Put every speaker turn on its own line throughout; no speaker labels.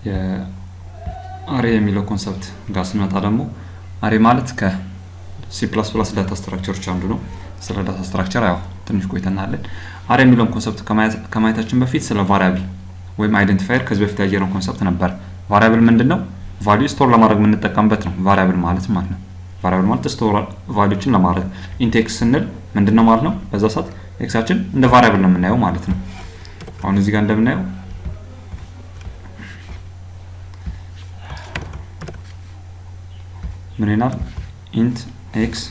የአሬ የሚለው ኮንሰፕት ጋር ስንመጣ ደግሞ አሬ ማለት ከሲ++ ዳታ ስትራክቸሮች አንዱ ነው። ስለ ዳታ ስትራክቸር ያው ትንሽ ቆይተናለን። አሬ የሚለውን ኮንሰፕት ከማየታችን በፊት ስለ ቫሪያብል ወይም አይደንቲፋየር ከዚህ በፊት ያየነው ኮንሰፕት ነበር። ቫሪያብል ምንድነው? ቫልዩ ስቶር ለማድረግ የምንጠቀምበት ነው ቫሪያብል ማለት ማለት ነው። ቫሪያብል ማለት ስቶር ቫልዩችን ለማድረግ ኢንት ኤክስ ስንል ምንድነው ማለት ነው? በዛ ሰዓት ኤክሳችን እንደ ቫሪያብል ነው የምናየው ማለት ነው። አሁን እዚህ ጋር እንደምናየው ምን ይላል? ኢንት ኤክስ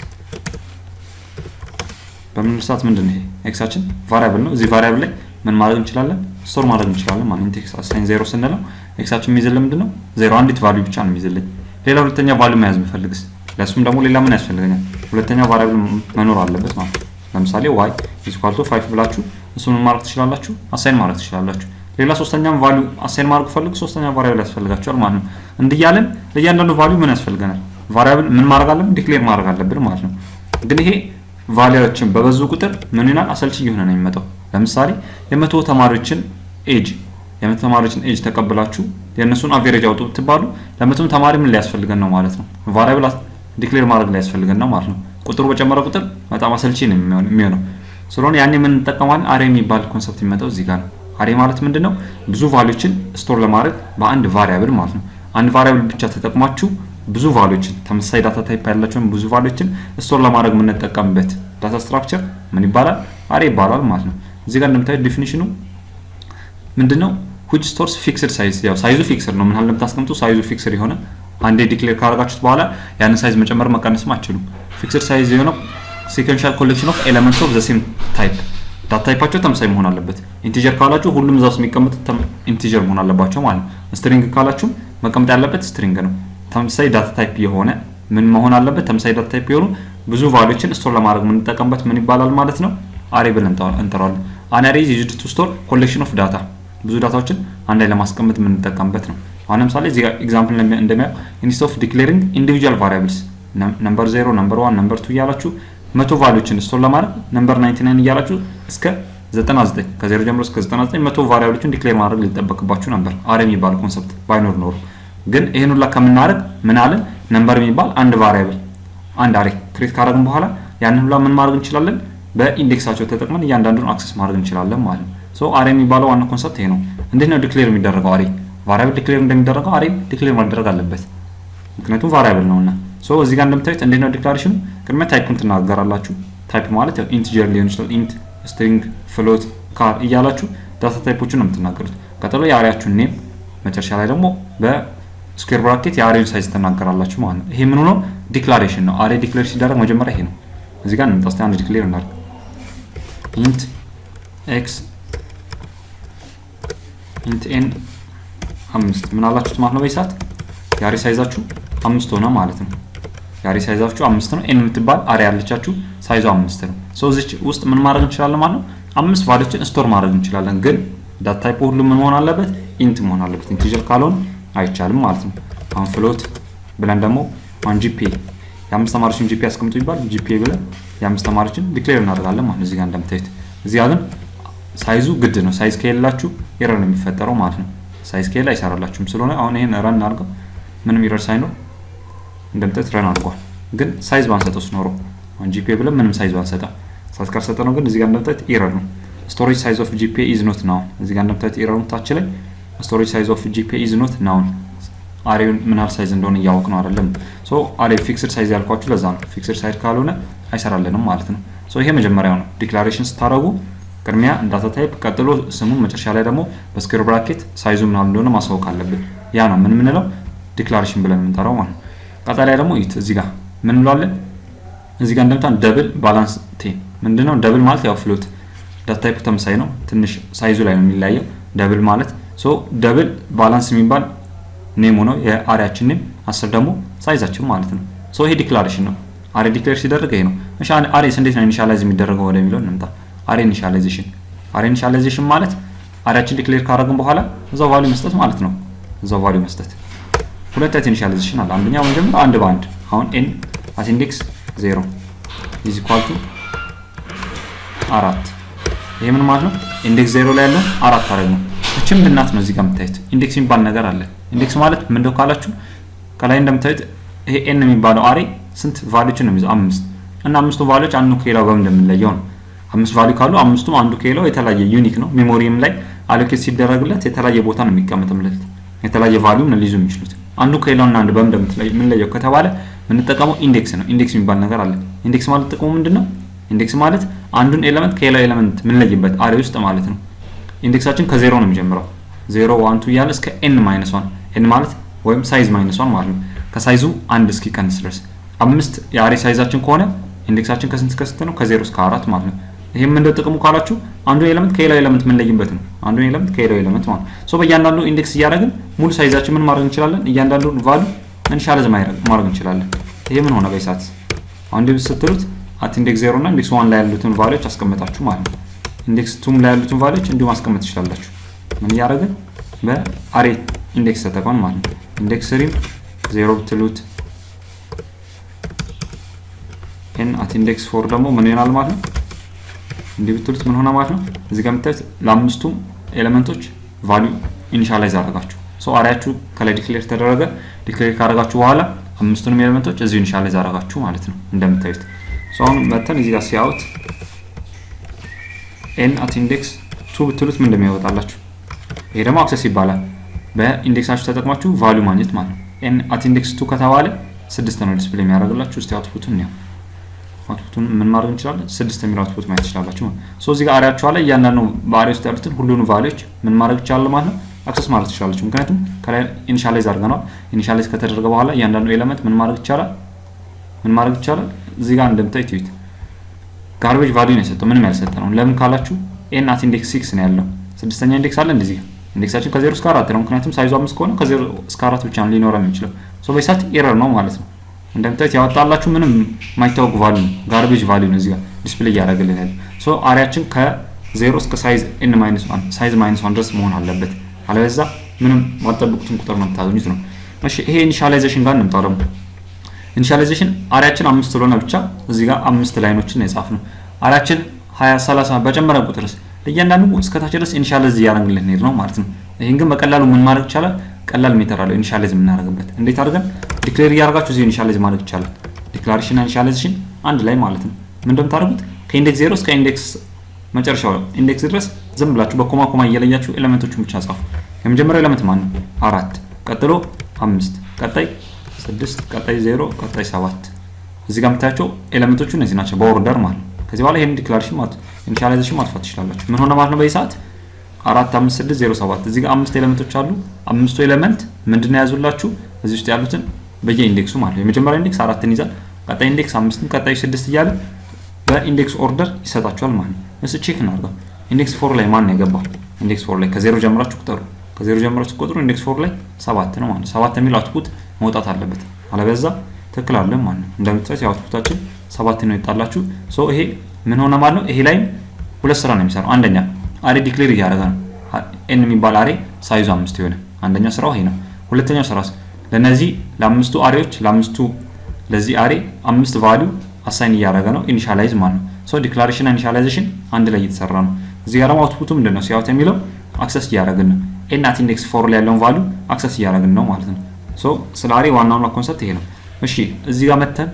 በምን ሰዓት ምንድነው ይሄ? ኤክሳችን ቫሪያብል ነው። እዚህ ቫሪያብል ላይ ምን ማድረግ እንችላለን? ስቶር ማድረግ እንችላለን ማለት ኢንት ኤክስ አሳይን 0 ስንለው ኤክሳችን የሚይዝልን ምንድነው? 0 አንዲት ቫልዩ ብቻ ነው የሚይዝልን። ሌላ ሁለተኛ ቫልዩ መያዝ ብፈልግስ ለሱም ደግሞ ሌላ ምን ያስፈልገኛል? ሁለተኛ ቫሪያብል መኖር አለበት ማለት ነው። ለምሳሌ y = 5 ብላችሁ እሱን ማድረግ ትችላላችሁ፣ አሳይን ማድረግ ትችላላችሁ። ሌላ ሶስተኛም ቫልዩ አሳይን ማድረግ ፈልጉ ሶስተኛ ቫሪያብል ያስፈልጋችኋል ማለት ነው። እንዲያለን ለእያንዳንዱ ቫልዩ ምን ያስፈልገናል? ቫሪያብል ምን ማድረግ አለብን? ዲክሌር ማድረግ አለብን ማለት ነው። ግን ይሄ ቫልዩዎችን በበዙ ቁጥር ምን ይሆናል? አሰልቺ እየሆነ ነው የሚመጣው። ለምሳሌ የ100 ተማሪዎችን ኤጅ ተቀብላችሁ የእነሱን አቨሬጅ አውጡ ብትባሉ ለ100 ተማሪ ምን ሊያስፈልገን ነው ማለት ነው? ቫሪያብል ዲክሌር ማድረግ ሊያስፈልገን ነው ማለት ነው። ቁጥሩ በጨመረ ቁጥር በጣም አሰልቺ ነው የሚሆነው። ስለሆነ ያኔ ምን እንጠቀማለን? አሬ የሚባል ኮንሰፕት የሚመጣው እዚህ ጋር ነው። አሬ ማለት ምንድነው? ብዙ ቫልዩዎችን ስቶር ለማድረግ በአንድ ቫሪያብል ማለት ነው። አንድ ቫሪያብል ብቻ ተጠቅማችሁ ብዙ ቫልዩዎችን ተመሳሳይ ዳታ ታይፕ ያላቸውን ብዙ ቫልዩዎችን ስቶር ለማድረግ የምንጠቀምበት ዳታ ስትራክቸር ምን ይባላል? አሬ ይባላል ማለት ነው። እዚህ ጋር እንደምታዩት ዲፊኒሽኑ ምንድነው? which stores fixed size ያው ሳይዙ ፊክስድ ነው። ምን ያህል እንደምታስቀምጡ ሳይዙ ፊክስድ የሆነ አንዴ ዲክሌር ካደረጋችሁት በኋላ ያንን ሳይዝ መጨመር መቀነስም አትችሉም። ፊክስድ ሳይዝ የሆነው sequential collection of elements of the same type ዳታ ታይፓቸው ተመሳሳይ መሆን አለበት። ኢንቲጀር ካላችሁ ሁሉም እዛው የሚቀመጡት ኢንቲጀር መሆን አለባቸው ማለት ነው። ስትሪንግ ካላችሁ መቀመጥ ያለበት ስትሪንግ ነው። ተመሳሳይ ዳታ ታይፕ የሆነ ምን መሆን አለበት? ተመሳሳይ ዳታ ታይፕ የሆኑ ብዙ ቫልዩዎችን ስቶር ለማድረግ የምንጠቀምበት ምን ይባላል ማለት ነው? አሬ ብለን እንጠራዋለን። አን አሬ is used to store collection of data ብዙ ዳታዎችን አንድ ላይ ለማስቀመጥ የምንጠቀምበት ነው። አሁን ለምሳሌ እዚህ ጋር ኤግዛምፕል እንደሚያው instead of declaring individual variables number 0 number 1 number 2 እያላችሁ 100 ቫልዩዎችን ስቶር ለማድረግ number 99 እያላችሁ እስከ 99 ከ0 ጀምሮ እስከ 99 100 ቫልዩዎችን ዲክሌር ማድረግ ሊጠበቅባችሁ ነበር አሬ የሚባል ኮንሰፕት ባይኖር ኖሮ። ግን ይሄን ሁላ ከምናደርግ ምን አለን? ነምበር የሚባል አንድ ቫሪያብል አንድ አሬ ክሬት ካደረግን በኋላ ያንን ሁላ ምን ማድረግ እንችላለን? በኢንዴክሳቸው ተጠቅመን እያንዳንዱን አክሰስ ማድረግ እንችላለን ማለት ነው። ሶ አሬ የሚባለው ዋና ኮንሰፕት ይሄ ነው። እንዴት ነው ዲክሌር የሚደረገው? አሬ ቫሪያብል ዲክሌር እንደሚደረገው አሬ ዲክሌር ማድረግ አለበት፣ ምክንያቱም ቫሪያብል ነውና። ሶ እዚህ ጋር እንደምታዩት እንዴት ነው ዲክላሬሽኑ? ቅድሚያ ታይፑን ትናገራላችሁ። ታይፕ ማለት ያው ኢንቲጀር ሊሆን ይችላል፣ ኢንት፣ ስትሪንግ፣ ፍሎት፣ ካር እያላችሁ ዳታ ታይፖችን ነው የምትናገሩት። ቀጥሎ የአሬያችሁን ኔም፣ መጨረሻ ላይ ደግሞ በስኩዌር ብራኬት የአሬውን ሳይዝ ትናገራላችሁ ማለት ነው። ይሄ ምን ሆኖ ዲክላሬሽን ነው። አሬ ዲክሌር ሲደረግ መጀመሪያ ይሄ ነው። እዚህ ጋር እንምጣ እስቲ አንድ ዲክሌር እናድርግ። ኢንት ኤክስ ኢንት ኤን 5 ምን አላችሁት ማለት ነው? በይሳት የአሬ ሳይዛችሁ 5 ሆነ ማለት ነው። የአሬ ሳይዛችሁ 5 ነው። ኤን የምትባል አሬ ያለቻችሁ ሳይዟ 5 ነው። ሶ እዚህ ውስጥ ምን ማድረግ እንችላለን ማለት ነው? 5 ቫልዩዎችን ስቶር ማድረግ እንችላለን። ግን ዳታ ታይፕ ሁሉ ምን መሆን አለበት? ኢንት መሆን አለበት። ኢንቲጀር ካልሆነ አይቻልም ማለት ነው። አሁን ፍሎት ብለን ደግሞ አን ጂፒ የ5 ተማሪዎችን ጂፒ አስቀምጡ ይባል ጂፒ ብለን የ5 ተማሪዎችን ዲክሌር እናደርጋለን ማለት ነው። እዚህ ጋር እንደምታዩት እዚህ ጋር ግን ሳይዙ ግድ ነው። ሳይዝ ከሌላችሁ ኤረር ነው የሚፈጠረው ማለት ነው። ሳይዝ ከሌላ አይሰራላችሁም። ስለሆነ አሁን ይሄን ረን አድርገው ምንም ኤረር ሳይኖር እንደምታዩት ረን አድርጓል። ግን ሳይዝ ባንሰጠውስ ኖሮ አሁን ጂፒ ብለን ምንም ሳይዝ ባንሰጠው ሳይዝ ካልሰጠነው ግን እዚህ ጋር እንደምታዩት ኤረር ነው። ስቶሬጅ ሳይዝ ኦፍ ጂፒ ኢዝ ኖት ናው። እዚህ ጋር እንደምታዩት ኤረሩን ታች ላይ ስቶሬጅ ሳይዝ ኦፍ ጂፒ ኢዝ ኖት ናው። አሬውን ምን ያህል ሳይዝ እንደሆነ እያወቅ ነው አይደለም። ሶ አሬ ፊክስድ ሳይዝ ያልኳችሁ ለዛ ነው። ፊክስድ ሳይዝ ካልሆነ አይሰራልንም ማለት ነው። ሶ ይሄ መጀመሪያው ነው። ዲክላሬሽን ስታደርጉ ቅድሚያ ዳታ ታይፕ፣ ቀጥሎ ስሙን፣ መጨረሻ ላይ ደግሞ በስኩዌር ብራኬት ሳይዙ ምን ያህል እንደሆነ ማሳወቅ አለብን። ያ ነው ምን ምንለው ዲክላሬሽን ብለን የምንጠራው ማለት ነው። ቀጣይ ላይ ደግሞ እዚህ ጋር ምን እንላለን? እዚህ ጋር እንደምታን ደብል ባላንስ ቴን ምንድነው? ደብል ማለት ያው ፍሎት ዳታ ታይፕ ተመሳሳይ ነው፣ ትንሽ ሳይዙ ላይ ነው የሚለያየው። ደብል ማለት ሶ ደብል ባላንስ የሚባል ኔም ነው የአሬያችን ኔም፣ 10 ደግሞ ሳይዛችን ማለት ነው። ሶ ይሄ ዲክላሬሽን ነው። አሬ ዲክሌር ሲደረግ ይሄ ነው። እሺ አሬስ እንዴት ነው ኢኒሻላይዝ የሚደረገው ወደሚለው እንምጣ። አሬ ኢኒሻላይዜሽን ማለት አሬያችን ዲክሌር ካደረግን በኋላ እዛው ቫልዩ መስጠት ማለት ነው። እዛው ቫልዩ መስጠት ሁለት አይነት ኢኒሻላይዜሽን አለ። አንደኛው መጀመሪያ አንድ በአንድ አሁን n at index 0 is equal to 4 ይሄ ምን ማለት ነው? ኢንዴክስ 0 ላይ ያለው 4 አረግ ነው። እቺ ምንድን ናት ነው? እዚህ ጋር የምታዩት ኢንዴክስ የሚባል ነገር አለ። ኢንዴክስ ማለት ምንድነው ካላችሁ ከላይ እንደምታዩት ይሄ n የሚባለው አሬ ስንት ቫልዩዎችን ነው የሚይዘው 5 እና አምስቱ ቫልዩዎች አንዱ ከሌላው በምን እንደምንለየው ነው 5 ቫልዩ ካሉ አምስቱም አንዱ ከሌላው የተለያየ ዩኒክ ነው ሜሞሪም ላይ አሎኬት ሲደረግለት የተለያየ ቦታ ነው የሚቀመጥለት የተለያየ ቫልዩ ነው ሊይዙ የሚችሉት አንዱ ከሌላውና አንዱ በምን እንደምንለየው ከተባለ ምን ተጠቀመው ኢንዴክስ ነው ኢንዴክስ የሚባል ነገር አለ ኢንዴክስ ማለት ጥቅሙ ምንድነው ኢንዴክስ ማለት አንዱን ኤሌመንት ከሌላው ኤሌመንት ምን ለይበት አሬ ውስጥ ማለት ነው ኢንዴክሳችን ከ0 ነው የሚጀምረው 0 1 2 ያለ እስከ n-1 n ማለት ወይም ሳይዝ -1 ማለት ነው ከሳይዙ አንድ እስኪ ቀንስ ድረስ 5 የአሬ ሳይዛችን ከሆነ ኢንዴክሳችን ከስንት እስከ ስንት ነው ከ0 እስከ 4 ማለት ነው ይሄም ምንድነው ጥቅሙ ካላችሁ አንዱን ኤሌመንት ከሌላው ኤሌመንት ምን ለይበት ነው አንዱን ኤሌመንት ከሌላው ኤሌመንት ማለት ሶ በእያንዳንዱ ኢንዴክስ እያደረግን ሙሉ ሳይዛችን ምን ማድረግ እንችላለን እያንዳንዱን ቫልዩ ኢኒሻላይዝ ማድረግ እንችላለን ይሄ ምን ሆነ በይሳት አሁን ደስ ስትሉት አት ኢንዴክስ 0 እና ኢንዴክስ 1 ላይ ያሉትን ቫልዩዎች አስቀምጣችሁ ማለት ነው ኢንዴክስ 2 ላይ ያሉትን ቫልዩዎች እንዲሁ ማስቀመጥ ትችላላችሁ ምን ያደረግን በአሬ ኢንዴክስ ተጠቅመን ማለት ነው ኢንዴክስ 3 0 ብትሉት n at index 4 ደግሞ ምን ይሆናል ማለት ነው እንዲህ ብትሉት ምን ሆነ ማለት ነው እዚህ ጋር የምታዩት ለአምስቱም ኤሌመንቶች ቫልዩ ኢኒሻላይዝ አደረጋችሁ ሶ አሬያችሁ ከላይ ዲክሌር ተደረገ ዲክሌር ካደረጋችሁ በኋላ አምስቱንም ኤሌመንቶች እዚሁ ኢኒሻላይዝ አደረጋችሁ ማለት ነው እንደምታዩት ሶ አሁን መተን እዚህ ጋር ሲያውት n at index 2 ብትሉት ምን እንደሚያወጣላችሁ ይሄ ደግሞ አክሰስ ይባላል በኢንዴክሳችሁ ተጠቅማችሁ ቫልዩ ማግኘት ማለት ነው n at index 2 ከተባለ 6 ነው ዲስፕሌይ የሚያደርግላችሁ እስቲ አውትፑቱን ነው አውትፑቱን ምን ማድረግ እንችላለን 6 የሚል አውትፑት ማየት ትችላላችሁ ሶ እዚህ ጋር አሬያችሁ አለ እያንዳንዱ በአሬ ውስጥ ያሉትን ሁሉንም ቫልዩዎች ምን ማድረግ ይችላል ማለት ነው አክሰስ ማለት ትችላላችሁ ምክንያቱም ከላይ ኢኒሻላይዝ አድርገናል ኢኒሻላይዝ ከተደረገ በኋላ እያንዳንዱ ኤሌመንት ምን ማድረግ ይችላል እዚህ ጋር እንደምታዩት ጋርቤጅ ቫልዩ ነው የሰጠው ምንም ያልሰጠ ነው ለምን ካላችሁ n at index 6 ነው ያለው ስድስተኛ ኢንዴክስ አለ እንደዚህ ኢንዴክሳችን ከ0 እስከ 4 ነው ምክንያቱም ሳይዙ 5 ከሆነ ከ0 እስከ 4 ብቻ ነው ሊኖር የሚችለው ሶ በይሳት ኤረር ነው ማለት ነው እንደምታዩት ያወጣላችሁ ምንም ማይታወቅ ቫልዩ ነው ጋርቤጅ ቫልዩ ነው እዚህ ጋር ዲስፕሌይ ያደርግልን ያለው ሶ አሬያችን ከ0 እስከ ሳይዝ n-1 ሳይዝ -1 ድረስ መሆን አለበት አለበዛ ምንም ማጠብቁትን ቁጥር ነው የምታገኙት ነው እሺ ይሄ ኢኒሻላይዜሽን ጋር እንምጣው ደግሞ ኢኒሻላይዜሽን አሬያችን 5 ስለሆነ ብቻ እዚህ ጋር 5 ላይኖችን ነው የጻፍነው አሬያችን 20 30 በጨመረ ቁጥርስ ለእያንዳንዱ እስከታች ድረስ ኢኒሻላይዝ ያደርግልን ነው ማለት ነው ይሄን ግን በቀላሉ ምን ማድረግ ይቻላል ቀላል ሜተድ አለው ኢኒሻላይዝ የምናደርግበት እንዴት አድርገን ዲክሌር ያደርጋችሁ እዚህ ኢኒሻላይዝ ማድረግ ይቻላል ዲክላሬሽን ኢኒሻላይዜሽን አንድ ላይ ማለት ነው ምን እንደምታደርጉት ከኢንዴክስ 0 እስከ ኢንዴክስ መጨረሻው ኢንዴክስ ድረስ ዝም ብላችሁ በኮማ እየለያችሁ ኤሌመንቶቹን ብቻ ጻፉ የመጀመሪያው ኤሌመንት ማን ነው 4 ቀጥሎ 5 ቀጣይ 6 ቀጣይ 0 ቀጣይ 7 እዚህ ጋር የምታያቸው ኤሌመንቶቹ እነዚህ ናቸው በኦርደር ማለት ከዚህ በኋላ ይሄን ዲክላሬሽን ማለት ኢኒሻላይዜሽን ማጥፋት ትችላላችሁ ምን ሆነ ማለት ነው በዚህ ሰዓት 4 5 6 0 7 እዚህ ጋር 5 ኤሌመንቶች አሉ አምስቱ ኤሌመንት ምንድነው ያዙላችሁ እዚህ ውስጥ ያሉትን በየኢንዴክሱ ማለት የመጀመሪያው ኢንዴክስ 4 ይዛል ቀጣይ ኢንዴክስ 5 ቀጣይ 6 እያለ በኢንዴክስ ኦርደር ይሰጣችኋል ማለት ነው እሱ ቼክ እናድርገው ኢንዴክስ 4 ላይ ማን ነው የገባው ኢንዴክስ 4 ላይ ከ0 ጀምራችሁ ቁጥሩ ከ0 ጀምራችሁ ቁጥሩ ኢንዴክስ 4 ላይ 7 ነው ማለት 7 የሚል አውትፑት መውጣት አለበት አለበዛ ትክክል አይደለም ማለት ነው እንደምታዩት አውትፑታችን 7 ነው ይጣላችሁ ሶ ይሄ ምን ሆነ ማለት ነው ይሄ ላይ ሁለት ስራ ነው የሚሰራው አንደኛ አሬ ዲክሌር ያደረገ ነው n የሚባል አሬ ሳይዙ 5 ይሆነ አንደኛ ስራው ይሄ ነው ሁለተኛው ስራስ ለነዚህ ለአምስቱ አሬዎች ለአምስቱ ለዚህ አሬ 5 ቫልዩ አሳይን ያደረገ ነው ኢኒሻላይዝ ማለት ነው ሶ ዲክላሬሽን ኢኒሻላይዜሽን አንድ ላይ እየተሰራ ነው እዚህ ጋር አውትፑቱ ምንድነው ሲያውት የሚለው አክሰስ ያደረግን ነው n at index 4 ላይ ያለውን ቫልዩ አክሰስ ያደረግን ነው ማለት ነው ሶ ስለ አሬ ዋናው ኮንሰፕት ይሄ ነው እሺ እዚህ ጋር መተን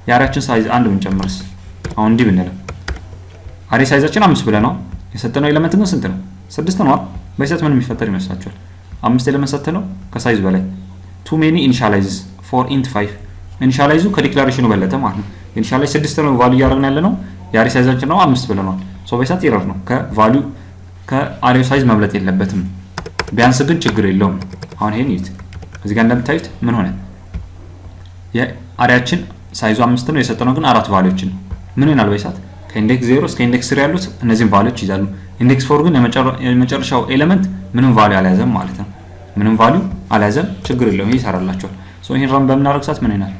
የአሬያችን ሳይዝ አንድ ብንጨምርስ አሁን እንዲህ ብንለው አሬ ሳይዛችን 5 ብለናል የሰጠነው ኤሌመንት ግን ስንት ነው 6 ነው በይሰት ምን የሚፈጠር ይመስላችኋል 5 ኤሌመንት ሰጥተነው ከሳይዝ በላይ too many initializes for int 5 ኢኒሻላይዙ ከዲክላሬሽኑ በለጠ ማለት ነው ኢኒሻላይዝ 6 ነው ቫልዩ ያደረግን ያለ ነው የአሬ ሳይዛችን ነው 5 ብለናል ሶ በይሰት ኤረር ነው ከቫልዩ ከአሬው ሳይዝ መብለጥ የለበትም ቢያንስ ግን ችግር የለውም አሁን ይሄን ይዩት እዚህ ጋር እንደምታዩት ምን ሆነ የአሬያችን ሳይዙ 5 ነው የሰጠነው ግን 4 ቫልዩዎችን ምን ይሆናል በይሰት ከኢንዴክስ 0 እስከ ኢንዴክስ 3 ያሉት እነዚህን ቫልዩዎች ይዛሉ ኢንዴክስ 4 ግን የመጨረሻው ኤሌመንት ምንም ቫልዩ አልያዘም ማለት ነው ምንም ቫልዩ አልያዘም ችግር የለውም ይሰራላችኋል ሶ ይሄን ራን በምናደርግ ሰዓት ምን ይሆናል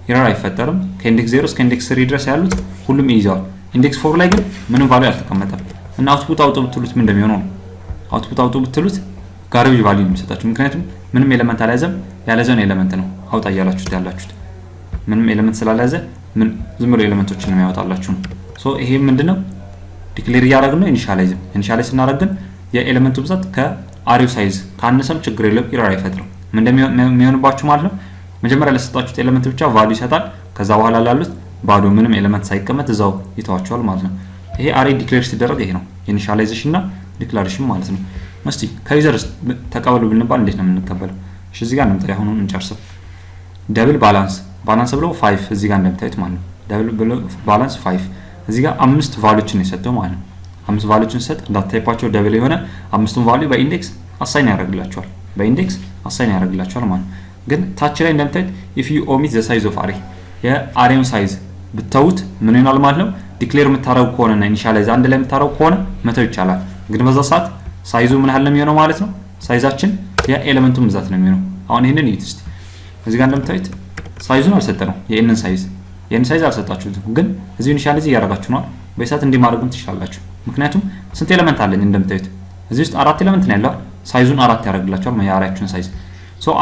ኤረር አይፈጠርም ከኢንዴክስ 0 እስከ ኢንዴክስ 3 ድረስ ያሉት ሁሉም ይይዛሉ ኢንዴክስ 4 ላይ ግን ምንም ቫልዩ አልተቀመጠም እና አውትፑት አውጡ ብትሉት ምን እንደሚሆነው ነው አውትፑት አውጡ ብትሉት ጋርቤጅ ቫልዩ ነው የሚሰጣችሁ ምክንያቱም ምንም ኤሌመንት አልያዘም ያለዘውን ኤሌመንት ነው አውጣ ያላችሁት ምንም ኤሌመንት ስላልያዘ ምን ዝም ብሎ ኤሌመንቶችን ነው ያወጣላችሁ ነው ሶ ይሄ ምንድነው ዲክሌር ያደረግን ነው ኢኒሻላይዝ እናደርግ ግን የኤሌመንቱ ብዛት ከአሬው ሳይዝ ካነሰም ችግር የለም ኤረር አይፈጥርም እንደሚሆንባችሁ ማለት ነው መጀመሪያ ለሰጣችሁት ኤሌመንት ብቻ ቫልዩ ይሰጣል ከዛ በኋላ ላሉት ባዶ ምንም ኤሌመንት ሳይቀመጥ እዛው ይተዋቸዋል ማለት ነው ይሄ አሬ ዲክሌር ሲደረግ ይሄ ነው ኢኒሻላይዜሽን እና ዲክላሬሽን ማለት ነው እስቲ ከዩዘር ተቀበሉ ብንባል እንዴት ነው የምንቀበለው እሺ እዚህ ጋር እንምጣ አሁን እንጨርሰው ደብል ባላንስ ብለው 5 እዚህ ጋር እንደምታዩት ማለት ነው ደብል ብለው ባላንስ 5 እዚህ ጋር 5 ቫልዩዎችን የሰጠው ማለት ነው 5 ቫልዩዎችን ሰጥ ዳታ ታይፓቸው ደብል የሆነ 5ቱን ቫልዩ በኢንዴክስ አሳይን ያደርግላቸዋል ማለት ነው ግን ታች ላይ እንደምታዩት if you omit the size of array የአሬውን ሳይዝ ብታውት ምን ይሆናል ማለት ነው ዲክሌር የምታረጉ ከሆነና ኢኒሻላይዝ አንድ ላይ የምታረጉ ከሆነ መተው ይቻላል ግን በዛ ሰዓት ሳይዙ ምን ያህል ነው የሚሆነው ማለት ነው ሳይዛችን የኤሌመንቱ ብዛት ነው የሚሆነው አሁን ይሄንን እዩት እስቲ እዚህ ጋር እንደምታዩት ሳይዙን አልሰጠነው የኤንን ሳይዝ አልሰጣችሁትም ግን እዚህ ኢኒሻላይዝ ያደርጋችሁ ነው በሰዓት እንዲ ማድረግም ትችላላችሁ ምክንያቱም ስንት ኤሌመንት አለኝ እንደምታዩት እዚህ ውስጥ 4 ኤሌመንት ነው ያለው ሳይዙን 4 ያደርግላችኋል የአሬያችሁን ሳይዝ ሶ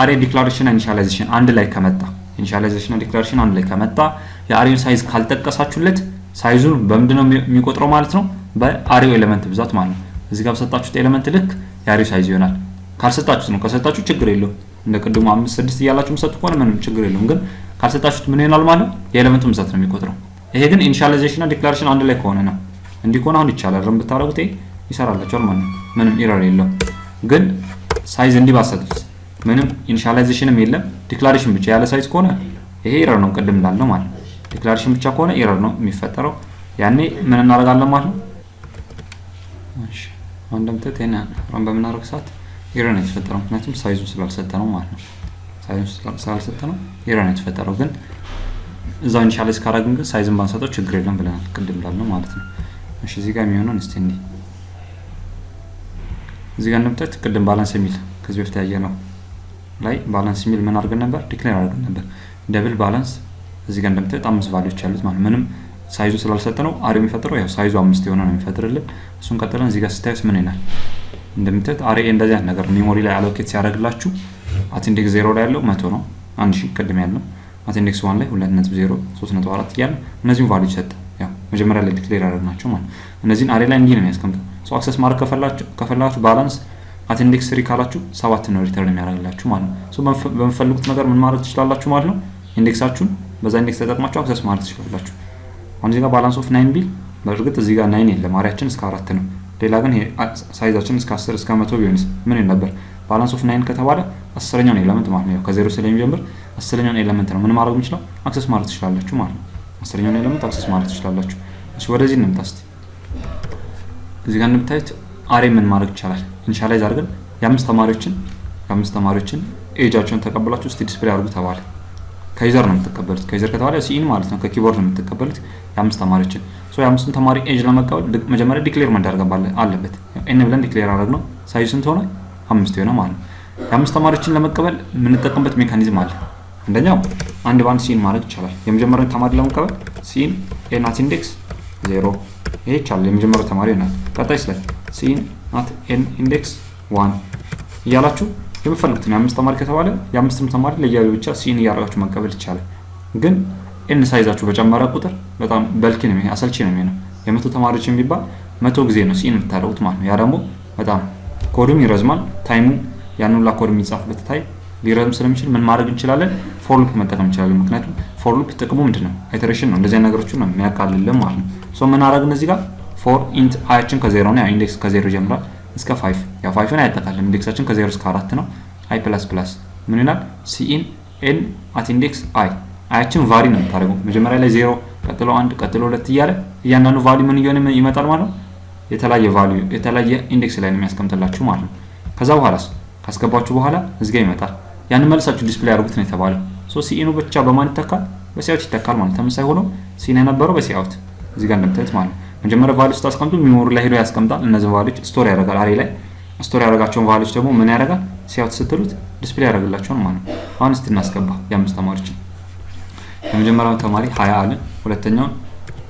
አሬ ዲክላሬሽን እና ኢኒሻላይዜሽን አንድ ላይ ከመጣ ኢኒሻላይዜሽን እና ዲክላሬሽን አንድ ላይ ከመጣ የአሬውን ሳይዝ ካልጠቀሳችሁለት ሳይዙን በምንድነው የሚቆጥረው ማለት ነው በአሬው ኤሌመንት ብዛት ማለት ነው እዚህ ጋር በሰጣችሁት ኤሌመንት ልክ የአሬው ሳይዝ ይሆናል ካልሰጣችሁት ነው ከሰጣችሁ ችግር የለውም እንደ ቅድሙ 5 6 እያላችሁ መስጠት ከሆነ ምንም ችግር የለውም ግን ካልሰጣችሁት ምን ይሆናል ማለት ነው የኤሌመንቱ ብዛት ነው የሚቆጥረው ይሄ ግን ኢኒሻላይዜሽን እና ዲክላሬሽን አንድ ላይ ከሆነ ነው እንዲህ ከሆነ አሁን ይቻላል ረም ብታረጉት ይሰራላችኋል ማለት ነው ምንም ኤረር የለውም ግን ሳይዝ እንዲህ ባሰጡት ምንም ኢኒሻላይዜሽንም የለም ዲክላሬሽን ብቻ ያለ ሳይዝ ከሆነ ይሄ ኤረር ነው ቅድም እንዳልነው ማለት ነው ዲክላሬሽን ብቻ ከሆነ ኤረር ነው የሚፈጠረው ያኔ ምን እናደርጋለን ማለት ነው እሺ አሁን እንደምታዩት እና ረም በምናደርግ ሰዓት ኤረር ነው የተፈጠረው ምክንያቱም ሳይዙ ስላልሰጠነው ማለት ነው ሳይዙ ስላልሰጠነው ኤረር ነው የተፈጠረው ግን እዛው ኢኒሻላይዝ ካደረግን ግን ሳይዝን ባንሰጠው ችግር የለም ብለናል ቅድም እንዳልነው ማለት ነው እሺ እዚህ ጋር የሚሆነው እስቲ እንዴ እዚህ ጋር እንደምታዩት ቅድም ባላንስ የሚል ከዚህ በፊት ያየነው ላይ ባላንስ የሚል ምን አድርገን ነበር ዲክሌር አድርገን ነበር ደብል ባላንስ እዚህ ጋር እንደምታዩት 5 ቫልዩዎች ያሉት ማለት ምንም ሳይዙ ስላልሰጠነው አሬ የሚፈጥረው ያው ሳይዙ 5 የሆነ ነው የሚፈጥርልን እሱን ቀጥለን እዚህ ጋር ስታዩት ምን ይላል እንደምታዩት አሬ እንደዚህ አይነት ነገር ሜሞሪ ላይ አሎኬት ሲያደርግላችሁ አት ኢንዴክስ 0 ላይ ያለው 100 ነው 1000 ቅድም ያለው አት ኢንዴክስ 1 ላይ 2.0 3.4 እያለ እነዚህን ቫልዩ ሰጠ ያው መጀመሪያ ላይ ዲክሌር አደረግናቸው ማለት እነዚህን አሬ ላይ እንዲህ ነው የሚያስቀምጠው ሶ አክሰስ ማድረግ ከፈላችሁ ባላንስ አት ኢንዴክስ 3 ካላችሁ 7 ነው ሪተርን የሚያደርግላችሁ ማለት ነው ሶ በመፈልጉት ነገር ምን ማድረግ ትችላላችሁ ማለት ነው ኢንዴክሳችሁን በዛ ኢንዴክስ ተጠቅማችሁ አክሰስ ማድረግ ትችላላችሁ አሁን እዚህ ጋር ባላንስ ኦፍ 9 ቢል በእርግጥ እዚህ ጋር 9 የለም አሬያችን እስከ 4 ነው ሌላ ግን ሳይዛችን እስከ 10 እስከ 100 ቢሆንስ ምን ነበር ባላንስ ኦፍ 9 ከተባለ 10ኛውን ኤሌመንት ማለት ነው ከ0 ስለሚጀምር 10ኛውን ኤሌመንት ነው ምን ማድረግ የምችለው አክሰስ ማድረግ ትችላላችሁ ማለት ነው 10ኛውን ኤሌመንት አክሰስ ማድረግ ትችላላችሁ እሺ ወደዚህ እንምጣ እስቲ እዚህ ጋር እንደምታዩት አሬ ምን ማድረግ ይቻላል ኢኒሻላይዝ አድርገን የአምስት ተማሪዎችን ኤጃቸውን ተቀበላችሁ እስቲ ዲስፕሌይ አድርጉ ተባለ ከዩዘር ነው የምትቀበሉት ከዩዘር ከተባለ ሲኢን ማለት ነው ከኪቦርድ ነው የምትቀበሉት የአምስት ተማሪዎችን ሶ የአምስቱን ተማሪ ኤጅ ለመቀበል መጀመሪያ ዲክሌር መደረግ አለበት ኤን ብለን ዲክሌር አደረግነው ሳይዙ ስንት ሆነ 5 ሆነ ማለት ነው የአምስት ተማሪዎችን ለመቀበል የምንጠቀምበት ሜካኒዝም አለ አንደኛው አንድ ባንድ ሲኢን ማድረግ ይቻላል የመጀመሪያውን ተማሪ ለመቀበል ሲኢን ኤን አት ኢንዴክስ 0 ይሄ ይቻላል የመጀመሪያው ተማሪ ነው ቀጣይስ ላይ ሲኢን አት ኤን ኢንዴክስ 1 እያላችሁ የምትፈልጉት ነው የአምስት ተማሪ ከተባለ የአምስትም ተማሪ ለያዩ ብቻ ሲኢን እያደረጋችሁ መቀበል ይቻላል ግን ኤን ሳይዛችሁ በጨመረ ቁጥር በጣም በልኪ ነው አሰልቺ ነው የሚሆነው የመቶ ተማሪዎች የሚባል 100 ጊዜ ነው ሲኢን የምታደርጉት ማለት ነው ያ ደግሞ በጣም ኮዱም ይረዝማል ታይሙ ያን ሁላ ኮድ የሚጻፍበት ታይም ሊረዝም ስለሚችል ምን ማድረግ እንችላለን ፎር ሉፕ መጠቀም እንችላለን ምክንያቱም ፎር ሉፕ ጥቅሙ ምንድነው አይተሬሽን ነው እንደዚህ ነገሮችን ነው የሚያቃልልን ማለት ነው ሶ ምን አደረግን እዚህ ጋር ፎር ኢንት አያችን ከ0 ነው ኢንዴክስ ከ0 ጀምራል እስከ 5 ያ 5 ነው ያጠቃልል ኢንዴክሳችን ከ0 እስከ 4 ነው አይ ፕላስ ፕላስ ምን ይላል ሲኢን ኤን አት ኢንዴክስ አይ አያችን ቫሪ ነው የምታደርገው መጀመሪያ ላይ 0 ቀጥሎ 1 ቀጥሎ 2 እያለ እያንዳንዱ ቫልዩ ምን እየሆነ ይመጣል ማለት ነው የተለያየ ቫልዩ የተለያየ ኢንዴክስ ላይ ነው የሚያስቀምጥላችሁ ማለት ነው ከዛ በኋላስ ካስገባችሁ በኋላ እዚህ ጋር ይመጣል ያን መልሳችሁ ዲስፕሌይ አድርጉት ነው የተባለው ሶ ሲኢኑ ብቻ በማን ይተካል በሲአውት ይተካል ማለት ተመሳሳይ ሆኖ ሲኢን የነበረው በሲአውት እዚህ ጋር እንደምታዩት ማለት ነው መጀመሪያ ቫልዩ ስታስቀምጡ ሜሞሪ ላይ ሄዶ ያስቀምጣል እነዚህ ቫልዩዎች ስቶር ያደርጋል አሬ ላይ ስቶር ያደርጋቸውን ቫልዩዎች ደግሞ ምን ያደርጋል ሲአውት ስትሉት ዲስፕሌይ ያደርግላችኋል ማለት ነው አሁን እስቲ እናስገባ የአምስት ተማሪዎች የመጀመሪያው ተማሪ 20 አለ ሁለተኛው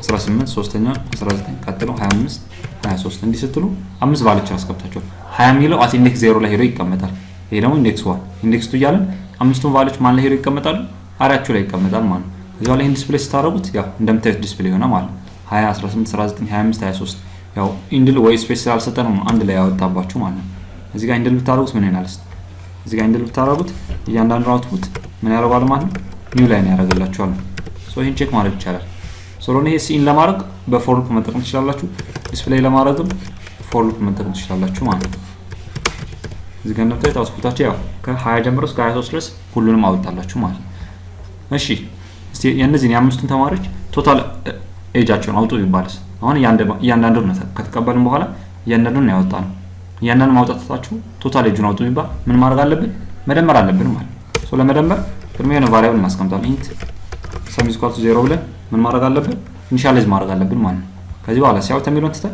18 ሶስተኛው 19 ቀጥሎ 25 23 እንዲህ ስትሉ አምስት ቫልዩዎች አስቀምጣቸው 20 ሚለው አት ኢንዴክስ 0 ላይ ሄዶ ይቀመጣል ይሄ ደግሞ ኢንዴክስ 1 ኢንዴክስ 2 እያለን አምስቱን ቫልዩዎች ማን ላይ ሄዶ ይቀመጣሉ አራያቸው ላይ ይቀመጣል ማለት ነው እዛው ላይ ዲስፕሌይ ስታደርጉት ያው እንደምታዩት ዲስፕሌይ ሆነ ማለት ነው 20 18 19 25 23 ያው ኢንድል ወይ ስፔስ ስላልሰጠን ነው አንድ ላይ ያወጣባችሁ ማለት ነው እዚህ ጋር ኢንድል ብታደርጉት ምን ይሆናል እዚህ ጋር ኢንድል ብታረጉት እያንዳንዱ አውትፑት ምን ያደርጋል ማለት ነው ኒው ላይን ያደርግላችኋል። ሶ ይሄን ቼክ ማድረግ ይቻላል። ስለሆነ ይሄ ሲን ለማድረግ በፎር ሉፕ መጠቀም ትችላላችሁ። ዲስፕሌይ ለማድረግም ፎር ሉፕ መጠቀም ትችላላችሁ ማለት ነው። እዚህ ጋር እንደምታዩት አውትፑታቸው ያው ከ20 ጀምሮ እስከ 23 ድረስ ሁሉንም አወጣላችሁ ማለት ነው። እሺ እስቲ የእነዚህን የአምስቱን ተማሪዎች ቶታል ኤጃቸውን አውጡ ቢባልስ? አሁን እያንዳንዱን ከተቀበልን በኋላ እያንዳንዱን ነው ያወጣነው። እያንዳንዱን ማውጣታችሁ ቶታል ኤጁን አውጡ ቢባል ምን ማድረግ አለብን? መደመር አለብን ማለት ነው። ሶ ለመደመር ቅድመ የሆነ ቫሪያብል እናስቀምጣለን። ኢንት ሰም ኢዝ ኢኳል ቱ 0 ብለን ምን ማድረግ አለብን? ኢኒሻላይዝ ማድረግ አለብን ማለት ነው። ከዚህ በኋላ ሲያውት የሚለውን ትተን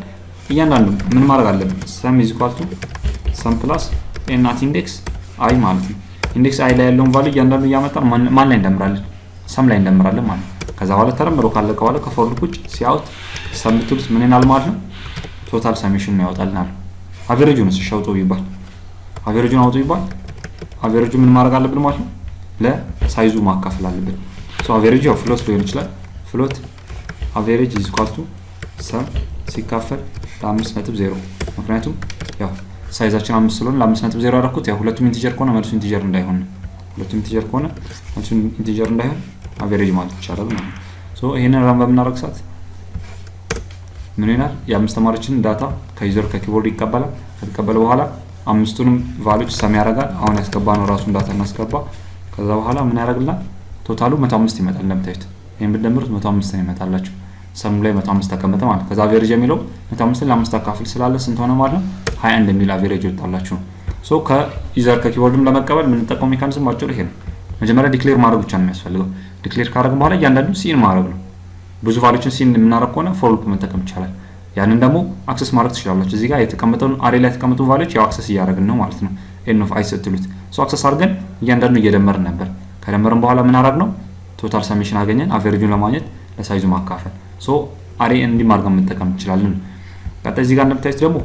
እያንዳንዱ ምን ማድረግ አለብን? ሰም ኢዝ ኢኳል ቱ ሰም ፕላስ ኤን አት ኢንዴክስ አይ ማለት ነው። ኢንዴክስ አይ ላይ ያለውን ቫልዩ እያንዳንዱ እያመጣን ማን ላይ እንደምራለን? ሰም ላይ እንደምራለን ማለት ነው። ከዛ በኋላ ተደምሮ ካለቀ በኋላ ከፎር ሉፕ ውጭ ሲያውት ሰም ብትሉት ምን ይሆናል ማለት ነው? ቶታል ሰሜሽን ነው ያወጣልናል። አቨሬጁን ሲሻውጡ ይባል አቨሬጁን አውጡ ይባል አቨሬጁ ምን ማድረግ አለብን ማለት ነው? ለሳይዙ ማካፈል አለብን። ሶ አቨሬጁ ያው ፍሎት ሊሆን ይችላል። ፍሎት አቨሬጅ ኢዝ ኢኳል ቱ ሰም ሲካፈል ለ5.0 ምክንያቱም ያው ሳይዛችን 5 ስለሆነ ለ5.0 ያደረኩት ያው ሁለቱም ኢንቲጀር ከሆነ መልሱ ኢንቲጀር እንዳይሆን ሁለቱም ኢንቲጀር ከሆነ መልሱ ኢንቲጀር እንዳይሆን አቨሬጅ ማለት ይቻላል ማለት ነው። ሶ ይሄንን ራን በምናደርግ ሰዓት ምን ይሆናል? የአምስት ተማሪዎችን ዳታ ከዩዘር ከኪቦርድ ይቀበላል። ከተቀበለ በኋላ አምስቱንም ቫልዩስ ሰም ያደርጋል። አሁን ያስገባነው ራሱን ዳታ እናስገባ። ከዛ በኋላ ምን ያደርግልናል? ቶታሉ 105 ይመጣል። እንደምታዩት ይሄን ብትደምሩት 105 ነው ይመጣላችሁ። ሰም ላይ 105 ተቀመጠ ማለት ከዛ አቨሬጅ የሚለው 105 ለ5 አካፍል ስላለ ስንት ሆነ ማለት ነው? 21 የሚል አቨሬጅ ይወጣላችሁ ነው። ሶ ከዩዘር ከኪቦርድም ለመቀበል ምን ተጠቀሙ ሜካኒዝም ባጭሩ ይሄ ነው። መጀመሪያ ዲክሌር ማድረግ ብቻ ነው የሚያስፈልገው። ዲክሌር ካደረግን በኋላ እያንዳንዱ ሲን ማድረግ ነው። ብዙ ቫልዩዎችን ሲን የምናደርግ ከሆነ ፎር ሉፕ መጠቀም ይቻላል። ያንን ደግሞ አክሰስ ማድረግ ትችላላችሁ። እዚህ ጋር የተቀመጠውን አሬ ላይ የተቀመጡ ቫልዩዎች ያው አክሰስ እያደረግን ነው ማለት ነው። ኤን ኦፍ አይ ስትሉት ሶ አክሰስ አድርገን እያንዳንዱ እየደመርን ነበር። ከደመርን በኋላ ምን አደረግ ነው? ቶታል ሰሜሽን አገኘን። አቨሬጁን ለማግኘት ለሳይዙ ማካፈል ሶ አሬ እንዲህ ማድረግ መጠቀም እንችላለን። ቀጣይ እዚህ ጋር እንደምታዩት ደግሞ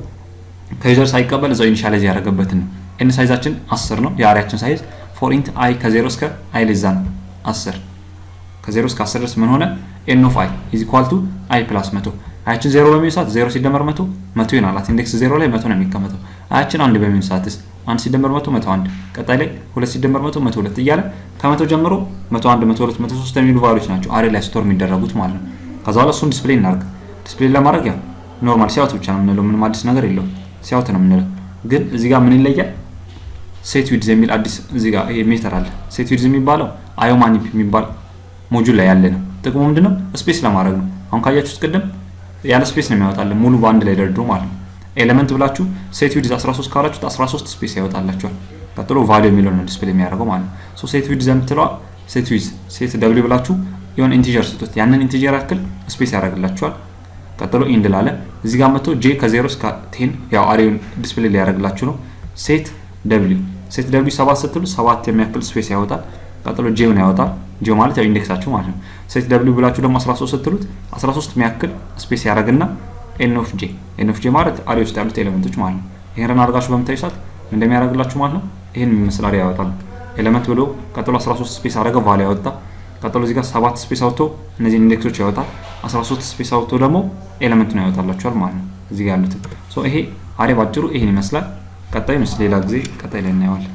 ከዩዘር ሳይቀበል እዛው ኢኒሻላይዝ ያደረገበትን ነው። ኤን ሳይዛችን 10 ነው የአሬያችን ሳይዝ ፎር ኢንት አይ ከ0 እስከ አይ ሌዛን 10 ከ0 እስከ 10 ድረስ ምን ሆነ? ኤን ኦፍ አይ ኢዝ ኢኳል ቱ አይ ፕላስ 100 አያችን 0 በሚሆን ሰዓት 0 ሲደመር 100 ይሆናል። አት ኢንዴክስ 0 ላይ 100 ነው የሚቀመጠው። አያችን 1 በሚሆን ሰዓትስ 1 ሲደመር 100 ቀጣይ ላይ 2 ሲደመር 100 እያለ ከ100 ጀምሮ 101 102 103 የሚሉ ቫልዩዎች ናቸው አሬ ላይ ስቶር የሚደረጉት ማለት ነው። ከዛ በኋላ እሱን ዲስፕሌይ እናድርግ። ዲስፕሌይ ለማድረግ ያው ኖርማል ሲያውት ብቻ ነው የምንለው። ምንም አዲስ ነገር የለውም። ሲያውት ነው የምንለው። ግን እዚህ ጋር ምን ይለያል? ሴት ዊድዝ የሚል አዲስ እዚህ ጋር ይሄ ሜተር አለ። ሴት ዊድዝ የሚባለው አዮ ማኒፕ የሚባል ሞጁል ላይ ያለ ነው። ጥቅሙ ምንድነው? ስፔስ ለማድረግ ነው። አሁን ካያችሁት ቅድም ያለ ስፔስ ነው የሚያወጣልን ሙሉ በአንድ ላይ ደርድሮ ማለት ነው። ኤሌመንት ብላችሁ ሴት ዊድዝ 13 ካላችሁት 13 ስፔስ ያወጣላችኋል። ቀጥሎ ቫልዩ የሚለውን ነው ዲስፕሌይ የሚያደርገው ማለት ነው። ሶ ሴት ዊድዝ የምትለዋ ሴት ዊድዝ ሴት ደብሊው ብላችሁ የሆነ ኢንቲጀር ስጡት። ያንን ኢንቲጀር ያክል ስፔስ ያደርግላችኋል። ቀጥሎ ኢንድ ላለ እዚህ ጋር መጥቶ ጄ ከ0 እስከ 10 ያው አሬውን ዲስፕሌይ ሊያደርግላችሁ ነው። ሴት ደብሊው 7 ስትሉ 7 የሚያክል ስፔስ ያወጣል። ቀጥሎ ጄውን ያወጣል። ጄ ማለት ያው ኢንዴክሳችሁ ማለት ነው። ሴት ደብሊው ብላችሁ ደግሞ 13 ስትሉት 13 የሚያክል ስፔስ ያደርግና ኤን ኦፍ ጄ ማለት አሬ ውስጥ ያሉት ኤሌመንቶች ማለት ነው። ይሄን አድርጋችሁ በምታዩ ሰዓት እንደሚያደርግላችሁ ማለት ነው። ይሄን የሚመስል አሬ ያወጣል። ኤሌመንት ብሎ ቀጥሎ 13 ስፔስ አደረገ ቫልዩ ያወጣ። ቀጥሎ እዚህ ጋር 7 ስፔስ አውጥቶ እነዚህ ኢንዴክሶች ያወጣል። 13 ስፔስ አውጥቶ ደግሞ ኤሌመንቱን ያወጣላችኋል ማለት ነው። እዚህ ጋር ያሉት ሶ ይሄ አሬ ባጭሩ ይሄን ይመስላል። ቀጣይ ነው ሌላ ጊዜ ቀጣይ ላይ እናየዋለን።